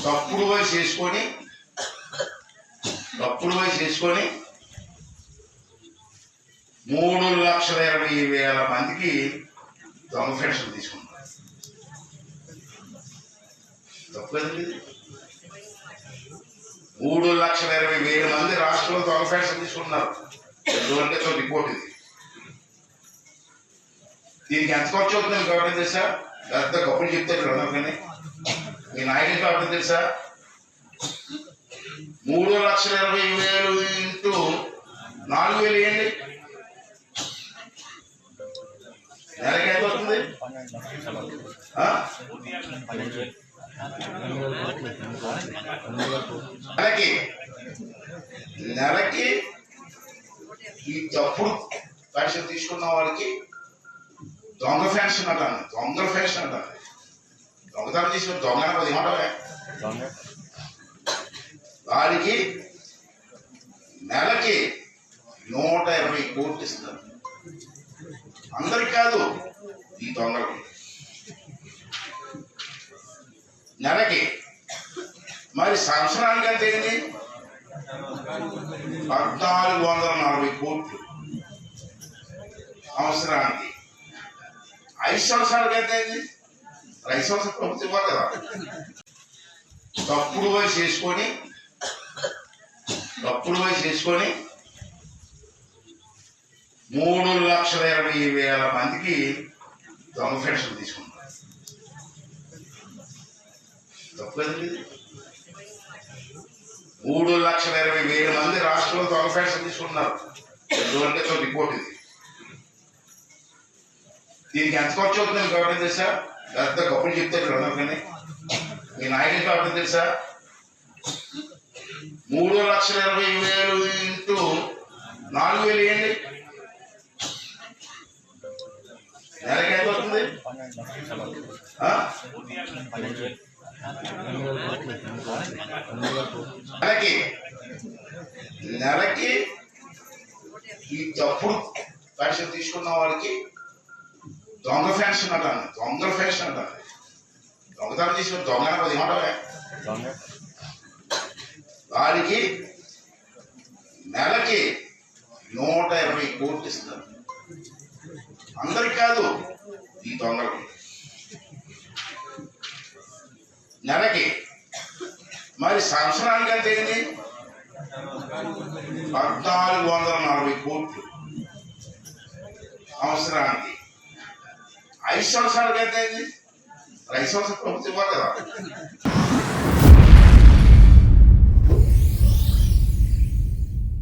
తప్పుడు వయసు చేసుకొని 3,20,000 మందికి దొంగ పెన్షన్ తీసుకున్నారు. తప్పు కదండి. 3,20,000 మంది రాష్ట్రంలో దొంగ పెన్షన్ తీసుకున్నారు. గవర్నమెంట్ రిపోర్ట్ ఇది. దీనికి ఎంత ఖర్చు అవుతుందని గవర్నమెంట్ తెలుసా? పెద్ద గొప్పలు చెప్తారు కానీ మీ నాయకులు కాబట్టి తెలుసా? 3,20,000 ఇంటూ 4,000 వేయండి, నెలకి ఎంత అవుతుంది? నెలకి ఈ తప్పుడు పెన్షన్ తీసుకున్న వాళ్ళకి దొంగ పెన్షన్ అంటాను. దొంగతనం తీసుకుని దొంగ అది ఏమంటావే, వారికి నెలకి 120 కోట్లు ఇస్తారు. అందరికి కాదు, ఈ దొంగలకి నెలకి. మరి సంవత్సరానికి ఎంత అయింది? 1,440 కోట్లు సంవత్సరానికి. 5 సంవత్సరాలకి ఎంత అయింది? 5 సంవత్సరాలు ప్రభుత్వం ఇవ్వాలి కదా. తప్పుడు వయసు చేసుకొని 3,20,000 మందికి దొంగ పెన్షన్ తీసుకున్నారు. తప్పు కదండి. 3,20,000 మంది రాష్ట్రంలో దొంగ పెన్షన్ తీసుకున్నారు. గవర్నమెంట్ రిపోర్ట్ ఇది. దీనికి ఎంత ఖర్చు అవుతుందని గవర్నమెంట్ తెలుసా? పెద్ద గొప్పలు చెప్తారు కానీ మీ నాయకులు కాబట్టి తెలుసా? 3,20,000 ఇంటూ 4,000 వేయండి, నెలకి ఎంత అవుతుంది? నెలకి ఈ తప్పుడు పెన్షన్ తీసుకున్న వారికి దొంగ పెన్షన్ అంటాను. దొంగతనం తీసుకుని దొంగ అది ఏమంటావే, వారికి నెలకి 120 కోట్లు ఇస్తారు. అందరికి కాదు, ఈ దొంగలకి నెలకి. మరి సంవత్సరానికి ఎంత అయింది? 1,440 కోట్లు సంవత్సరానికి. 5 సంవత్సరాలకి ఎంత అయింది? 5 సంవత్సరాలు ప్రభుత్వం ఇవ్వాలి కదా.